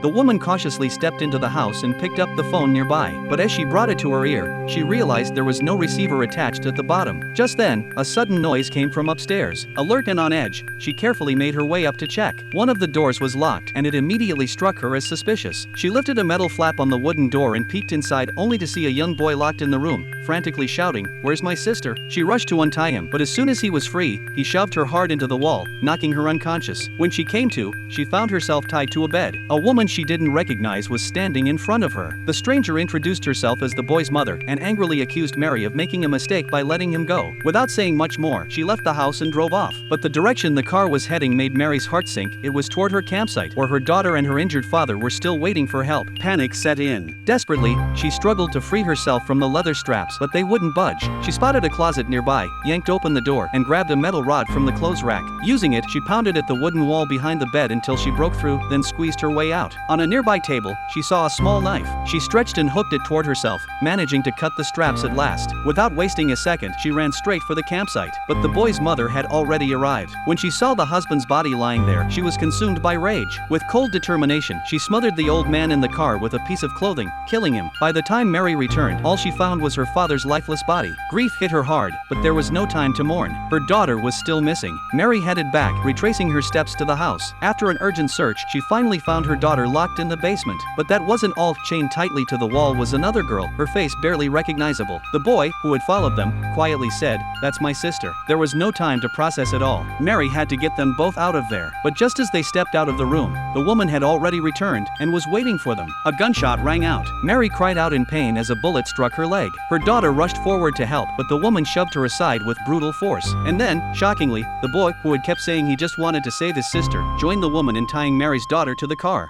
The woman cautiously stepped into the house and picked up the phone nearby, but as she brought it to her ear, she realized there was no receiver attached at the bottom. Just then, a sudden noise came from upstairs. Alert and on edge, she carefully made her way up to check. One of the doors was locked, and it immediately struck her as suspicious. She lifted a metal flap on the wooden door and peeked inside only to see a young boy locked in the room, frantically shouting, "Where's my sister?" She rushed to untie him, but as soon as he was free, he shoved her hard into the wall, knocking her unconscious. When she came to, she found herself tied to a bed. A woman she didn't recognize was standing in front of her. The stranger introduced herself as the boy's mother and angrily accused Mary of making a mistake by letting him go. Without saying much more, she left the house and drove off. But the direction the car was heading made Mary's heart sink. It was toward her campsite, where her daughter and her injured father were still waiting for help. Panic set in. Desperately, she struggled to free herself from the leather straps, but they wouldn't budge. She spotted a closet nearby, yanked open the door, and grabbed a metal rod from the clothes rack. Using it, she pounded at the wooden wall behind the bed until she broke through, then squeezed her way out. On a nearby table, she saw a small knife. She stretched and hooked it toward herself, managing to cut the straps at last. Without wasting a second, she ran straight for the campsite. But the boy's mother had already arrived. When she saw the husband's body lying there, she was consumed by rage. With cold determination, she smothered the old man in the car with a piece of clothing, killing him. By the time Mary returned, all she found was her father's lifeless body. Grief hit her hard, but there was no time to mourn. Her daughter was still missing. Mary headed back, retracing her steps to the house. After an urgent search, she finally found her daughter locked in the basement. But that wasn't all. Chained tightly to the wall was another girl, her face barely recognizable. The boy, who had followed them, quietly said, "That's my sister." There was no time to process it all. Mary had to get them both out of there. But just as they stepped out of the room, the woman had already returned and was waiting for them. A gunshot rang out. Mary cried out in pain as a bullet struck her leg. Her daughter rushed forward to help, but the woman shoved her aside with brutal force. And then, shockingly, the boy, who had kept saying he just wanted to save his sister, joined the woman in tying Mary's daughter to the car.